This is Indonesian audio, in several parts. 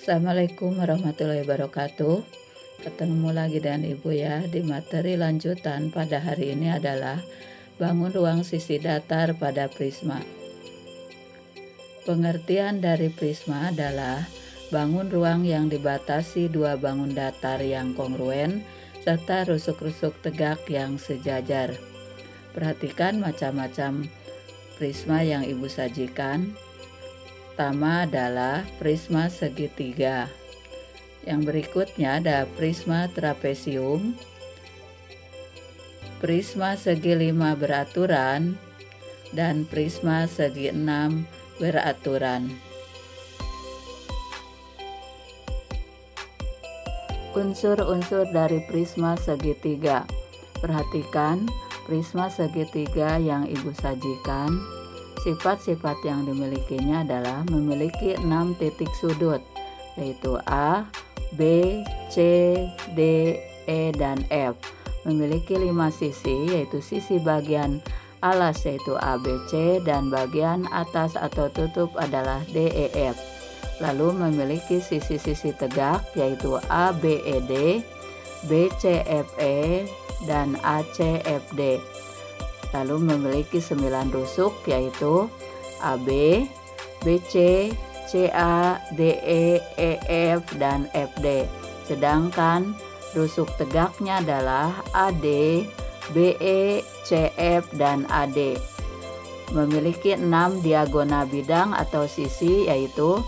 Assalamualaikum warahmatullahi wabarakatuh. Ketemu lagi dengan Ibu ya. Di materi lanjutan pada hari ini adalah bangun ruang sisi datar pada prisma. Pengertian dari prisma adalah bangun ruang yang dibatasi dua bangun datar yang kongruen serta rusuk-rusuk tegak yang sejajar. Perhatikan macam-macam prisma yang Ibu sajikan. Pertama adalah prisma segitiga. Yang berikutnya ada prisma trapesium, prisma segi 5 beraturan, dan prisma segi 6 beraturan. Unsur-unsur dari prisma segitiga. Perhatikan prisma segitiga yang Ibu sajikan. Sifat-sifat yang dimilikinya adalah memiliki 6 titik sudut, yaitu A, B, C, D, E, dan F. Memiliki 5 sisi, yaitu sisi bagian alas yaitu A, B, C, dan bagian atas atau tutup adalah D, E, F. Lalu memiliki sisi-sisi tegak, yaitu A, B, E, D, B, C, F, E, dan A, C, F, D. Lalu memiliki 9 rusuk, yaitu AB, BC, CA, DE, EF, dan FD. Sedangkan rusuk tegaknya adalah AD, BE, CF, dan AD. Memiliki 6 diagonal bidang atau sisi, yaitu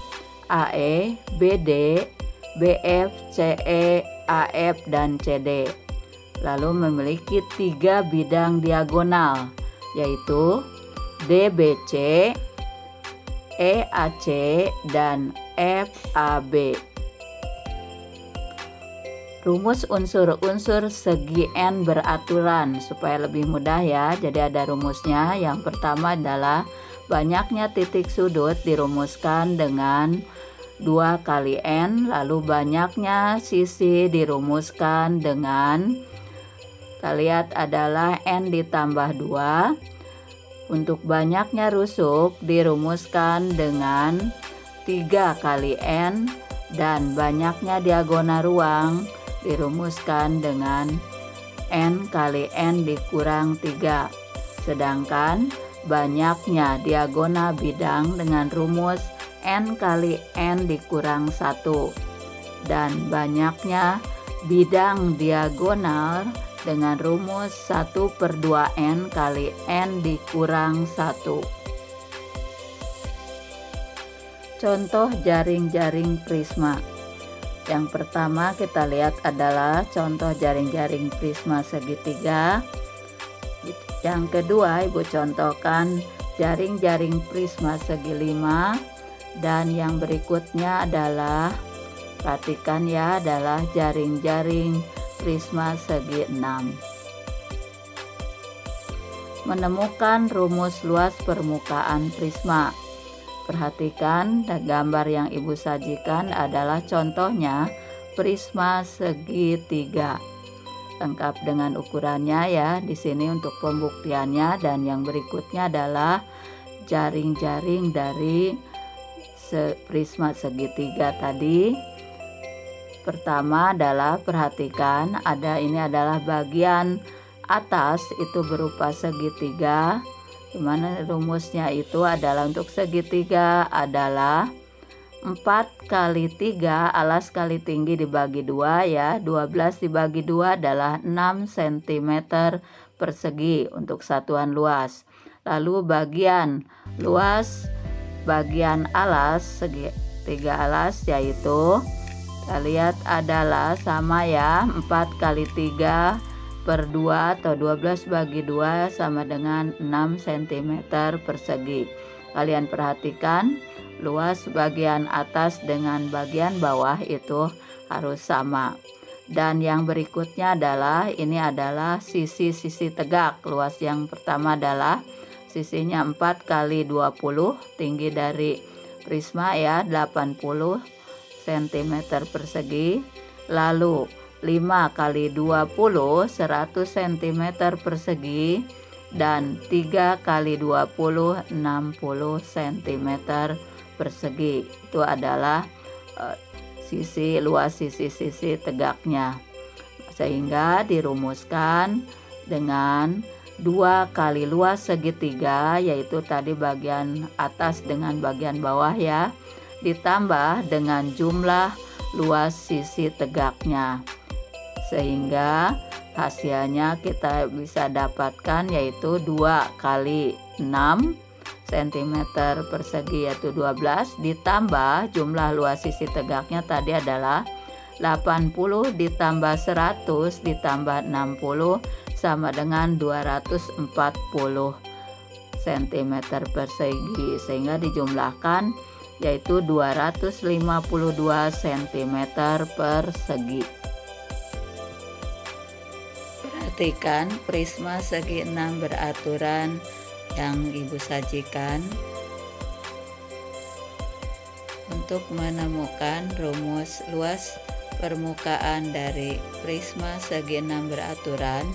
AE, BD, BF, CE, AF, dan CD. Lalu memiliki 3 bidang diagonal, yaitu DBC, EAC, dan FAB. Rumus unsur-unsur segi N beraturan supaya lebih mudah ya. Jadi ada rumusnya. Yang pertama adalah banyaknya titik sudut dirumuskan dengan 2 kali N, lalu banyaknya sisi dirumuskan dengan, kita lihat adalah N ditambah 2. Untuk banyaknya rusuk dirumuskan dengan 3 kali N, dan banyaknya diagonal ruang dirumuskan dengan N kali N dikurang 3. Sedangkan banyaknya diagonal bidang dengan rumus N kali N dikurang 1. Dan banyaknya bidang diagonal dengan rumus 1/2N kali N dikurang 1. Contoh jaring-jaring prisma. Yang pertama kita lihat adalah contoh jaring-jaring prisma segitiga. Yang kedua Ibu contohkan jaring-jaring prisma segi 5. Dan yang berikutnya adalah, perhatikan ya, adalah jaring-jaring prisma segi 6. Menemukan rumus luas permukaan prisma. Perhatikan gambar yang Ibu sajikan adalah contohnya prisma segitiga. Lengkap dengan ukurannya ya di sini untuk pembuktiannya, dan yang berikutnya adalah jaring-jaring dari prisma segitiga tadi. Pertama adalah perhatikan ini adalah bagian atas itu berupa segitiga, dimana rumusnya itu adalah untuk segitiga adalah 4 kali 3 alas kali tinggi dibagi 2 ya. 12 dibagi 2 adalah 6 cm persegi untuk satuan luas. Lalu bagian luas bagian alas segitiga alas yaitu, kita lihat adalah sama ya, 4 kali 3/2 atau 12 bagi 2 sama dengan 6 cm persegi. Kalian perhatikan luas bagian atas dengan bagian bawah itu harus sama. Dan yang berikutnya adalah ini adalah sisi-sisi tegak. Luas yang pertama adalah sisinya 4 kali 20, tinggi dari prisma ya 80 cm persegi. Lalu 5 kali 20 100 cm persegi, dan 3 kali 20 60 cm persegi. Itu adalah luas sisi-sisi tegaknya. Sehingga dirumuskan dengan 2 kali luas segitiga, yaitu tadi bagian atas dengan bagian bawah ya, ditambah dengan jumlah luas sisi tegaknya. Sehingga hasilnya kita bisa dapatkan yaitu 2 kali 6 cm persegi yaitu 12, ditambah jumlah luas sisi tegaknya tadi adalah 80 ditambah 100 ditambah 60 sama dengan 240 cm persegi, sehingga dijumlahkan yaitu 252 cm persegi. Perhatikan prisma segi 6 beraturan yang Ibu sajikan. Untuk menemukan rumus luas permukaan dari prisma segi 6 beraturan,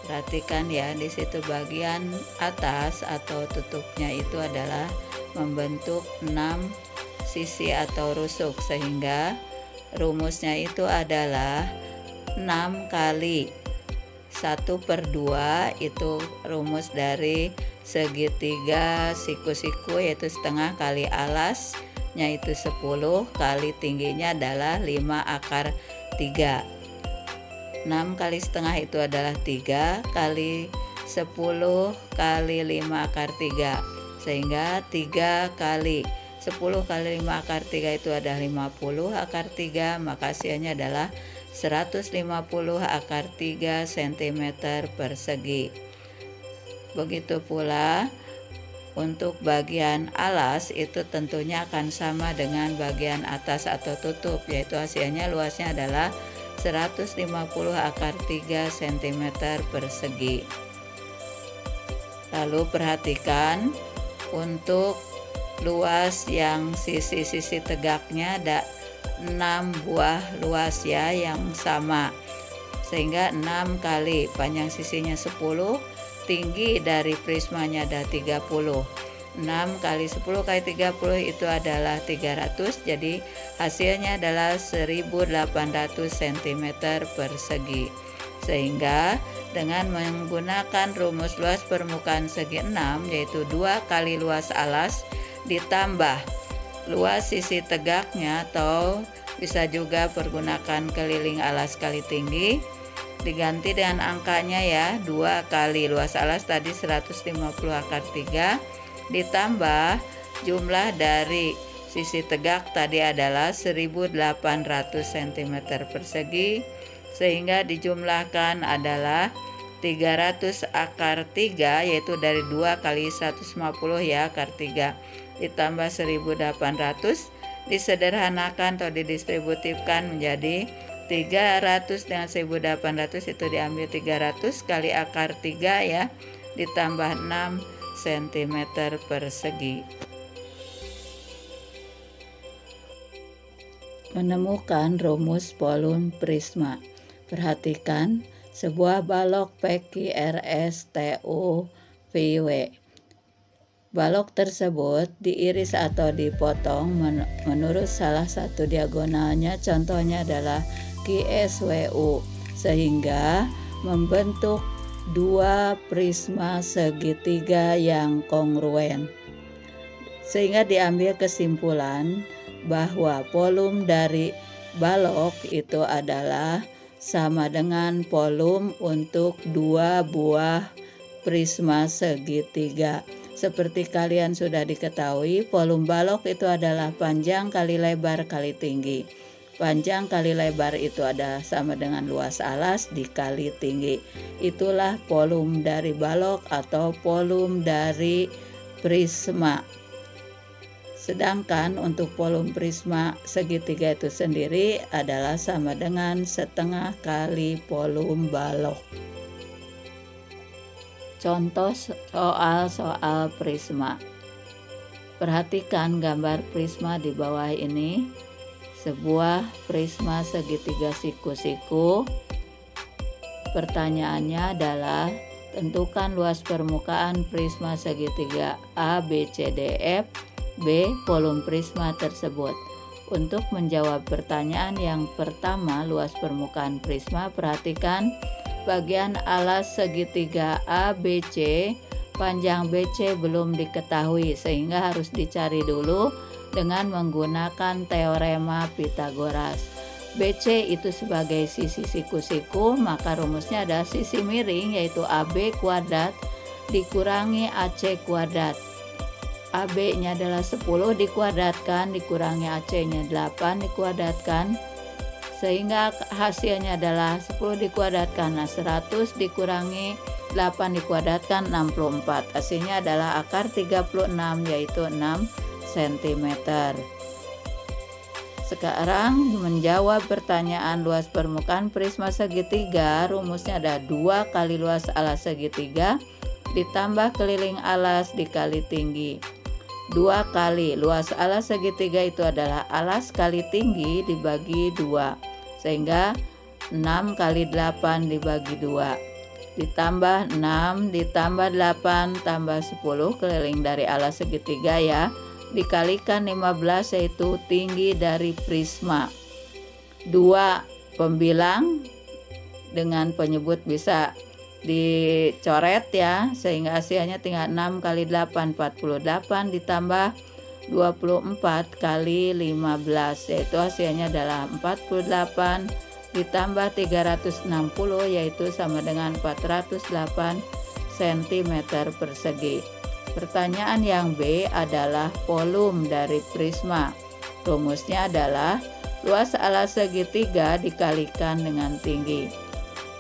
perhatikan ya, di situ bagian atas atau tutupnya itu //adalah membentuk 6 sisi atau rusuk, sehingga rumusnya itu adalah 6 kali 1/2 itu rumus dari segitiga siku-siku, yaitu setengah kali alasnya itu 10 kali tingginya adalah 5/3. 6 kali setengah itu adalah 3 kali 10 kali 5/3, sehingga 3 kali 10 kali 5/3 itu adalah 50/3, maka hasilnya adalah 150/3 cm persegi. Begitu pula untuk bagian alas itu tentunya akan sama dengan bagian atas atau tutup, yaitu hasilnya luasnya adalah 150/3 cm persegi. Lalu perhatikan untuk luas yang sisi-sisi tegaknya ada 6 buah luas ya yang sama, sehingga 6 kali panjang sisinya 10, tinggi dari prismanya ada 30. 6 kali 10 kali 30 itu adalah 300, jadi hasilnya adalah 1800 cm persegi. Sehingga dengan menggunakan rumus luas permukaan segi 6, yaitu 2 kali luas alas ditambah luas sisi tegaknya, atau bisa juga pergunakan keliling alas kali tinggi, diganti dengan angkanya ya, 2 kali luas alas tadi 150/3 ditambah jumlah dari sisi tegak tadi adalah 1800 cm persegi, sehingga dijumlahkan adalah 300/3, yaitu dari 2 kali 150 ya akar 3 ditambah 1800, disederhanakan atau didistributifkan menjadi 300 dengan 1800 itu diambil 300 kali akar 3 ya, ditambah 6 cm persegi. Menemukan rumus volume prisma. Perhatikan sebuah balok PQRSTU-VW. Balok tersebut diiris atau dipotong menurut salah satu diagonalnya, contohnya adalah QSWU, sehingga membentuk 2 prisma segitiga yang kongruen. Sehingga diambil kesimpulan bahwa volume dari balok itu adalah sama dengan volume untuk 2 buah prisma segitiga. Seperti kalian sudah diketahui, volume balok itu adalah panjang kali lebar kali tinggi. Panjang kali lebar itu adalah sama dengan luas alas dikali tinggi. Itulah volume dari balok atau volume dari prisma. Sedangkan untuk volume prisma segitiga itu sendiri adalah sama dengan setengah kali volume balok. Contoh soal prisma. Perhatikan gambar prisma di bawah ini. Sebuah prisma segitiga siku-siku. Pertanyaannya adalah tentukan luas permukaan prisma segitiga A, B, C, D, F. B. Volume prisma tersebut. Untuk menjawab pertanyaan yang pertama, luas permukaan prisma, perhatikan bagian alas segitiga ABC, panjang BC belum diketahui sehingga harus dicari dulu dengan menggunakan teorema Pythagoras. BC itu sebagai sisi siku-siku, maka rumusnya ada sisi miring yaitu AB kuadrat dikurangi AC kuadrat. AB-nya adalah 10 dikuadratkan dikurangi AC-nya 8 dikuadratkan, sehingga hasilnya adalah 10 dikuadratkan. Nah, 100 dikurangi 8 dikuadratkan 64. Hasilnya adalah akar 36 yaitu 6 cm. Sekarang menjawab pertanyaan luas permukaan prisma segitiga, rumusnya ada 2 kali luas alas segitiga ditambah keliling alas dikali tinggi. 2 kali luas alas segitiga itu adalah alas kali tinggi dibagi 2, sehingga 6 kali 8 dibagi 2 ditambah 6 ditambah 8 tambah 10 keliling dari alas segitiga ya, dikalikan 15 yaitu tinggi dari prisma. 2 pembilang dengan penyebut bisa dicoret ya, sehingga hasilnya tinggal 6 kali 8 48 ditambah 24 kali 15 yaitu hasilnya adalah 48 ditambah 360 yaitu sama dengan 408 cm persegi. Pertanyaan yang B adalah volume dari prisma. Rumusnya adalah luas alas segitiga dikalikan dengan tinggi.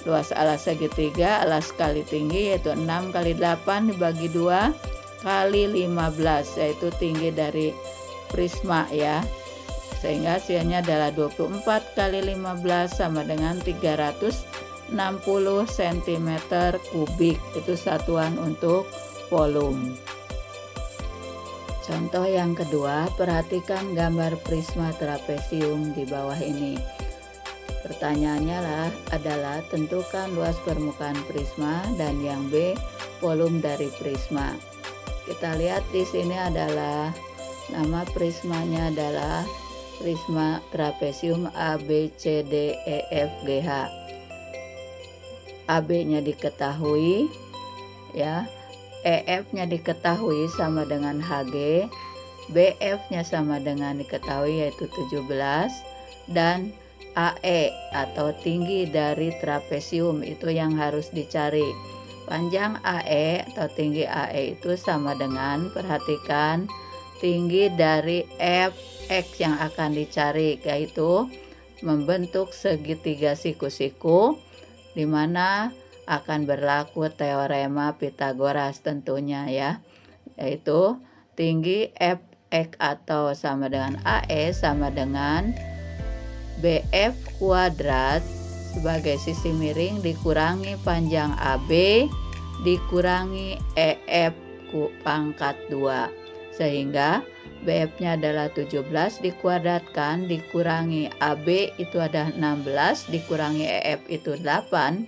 Luas alas segitiga, alas kali tinggi yaitu 6 kali 8 dibagi 2 kali 15 yaitu tinggi dari prisma ya, sehingga hasilnya adalah 24 kali 15 sama dengan 360 cm kubik. Itu satuan untuk volume. Contoh yang kedua, perhatikan gambar prisma trapesium di bawah ini. Pertanyaannya adalah tentukan luas permukaan prisma, dan yang B volume dari prisma. Kita lihat di sini adalah nama prismanya adalah prisma trapesium ABCDEFGH. AB-nya diketahui ya, EF-nya diketahui sama dengan HG, BF-nya sama dengan diketahui yaitu 17, dan AE atau tinggi dari trapesium itu yang harus dicari. Panjang AE atau tinggi AE itu sama dengan, perhatikan, tinggi dari FX yang akan dicari, yaitu membentuk segitiga siku-siku di mana akan berlaku teorema Pythagoras tentunya ya, yaitu tinggi FX atau sama dengan AE sama dengan BF kuadrat sebagai sisi miring dikurangi panjang AB dikurangi EF pangkat 2, sehingga BF-nya adalah 17 dikuadratkan dikurangi AB itu ada 16 dikurangi EF itu 8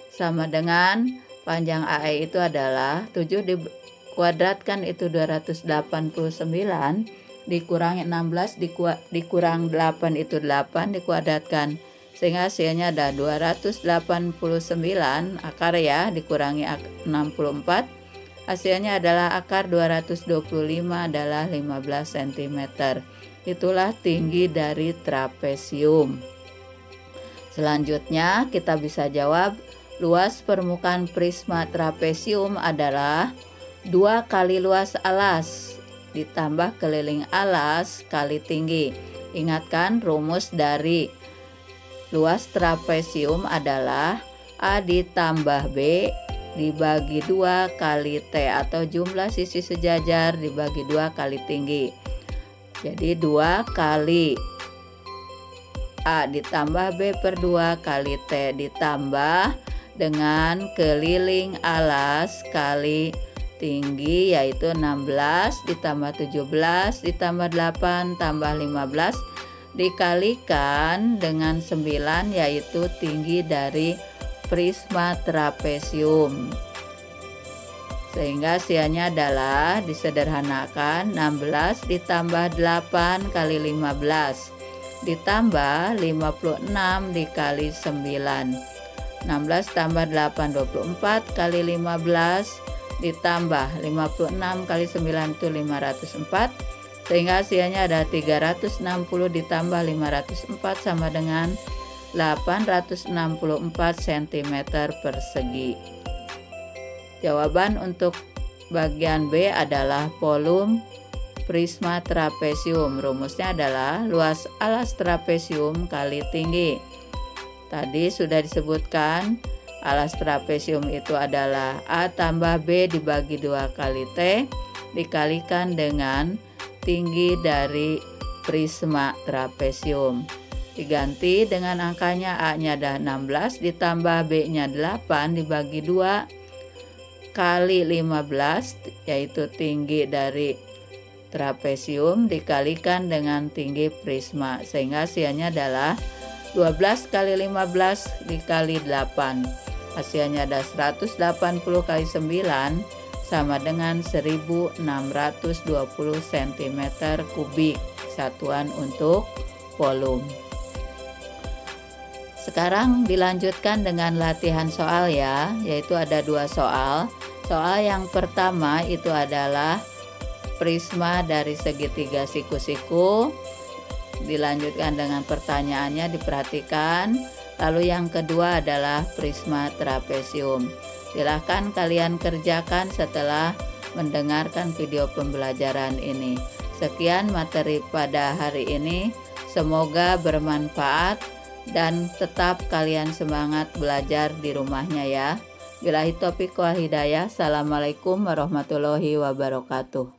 sama dengan panjang AE itu adalah 7 dikuadratkan itu 289 dikurangi 16 dikurang 8 itu 8 dikuadratkan, sehingga hasilnya ada 289 akar ya dikurangi 64, hasilnya adalah akar 225 adalah 15 cm. Itulah tinggi dari trapesium. Selanjutnya kita bisa jawab luas permukaan prisma trapesium adalah 2 kali luas alas ditambah keliling alas kali tinggi. Ingatkan rumus dari luas trapesium adalah A ditambah B dibagi 2 kali T atau jumlah sisi sejajar dibagi 2 kali tinggi. Jadi 2 kali A ditambah B per 2 kali T ditambah dengan keliling alas kali tinggi yaitu 16 ditambah 17 ditambah 8 tambah 15 dikalikan dengan 9 yaitu tinggi dari prisma trapesium. Sehingga hasilnya adalah disederhanakan 16 ditambah 8 kali 15 ditambah 56 dikali 9. 16 tambah 8 24 kali 15 ditambah 56 kali 9 itu 504. Sehingga hasilnya ada 360 ditambah 504 sama dengan 864 cm persegi. Jawaban untuk bagian B adalah volume prisma trapesium. Rumusnya adalah luas alas trapesium kali tinggi. Tadi sudah disebutkan alas trapesium itu adalah A tambah B dibagi 2 kali T dikalikan dengan tinggi dari prisma trapesium. Diganti dengan angkanya A-nya ada 16 ditambah B-nya 8 dibagi 2 kali 15 yaitu tinggi dari trapesium dikalikan dengan tinggi prisma, sehingga hasilnya adalah 12 kali 15 dikali 8. Hasilnya ada 180 kali 9 sama dengan 1620 cm kubik, satuan untuk volume. Sekarang dilanjutkan dengan latihan soal ya, yaitu ada 2 soal. Soal yang pertama itu adalah prisma dari segitiga siku-siku. Dilanjutkan dengan pertanyaannya, diperhatikan. Lalu yang kedua adalah prisma trapesium. Silahkan kalian kerjakan setelah mendengarkan video pembelajaran ini. Sekian materi pada hari ini. Semoga bermanfaat dan tetap kalian semangat belajar di rumahnya ya. Billahi taufiq wal hidayah. Assalamualaikum warahmatullahi wabarakatuh.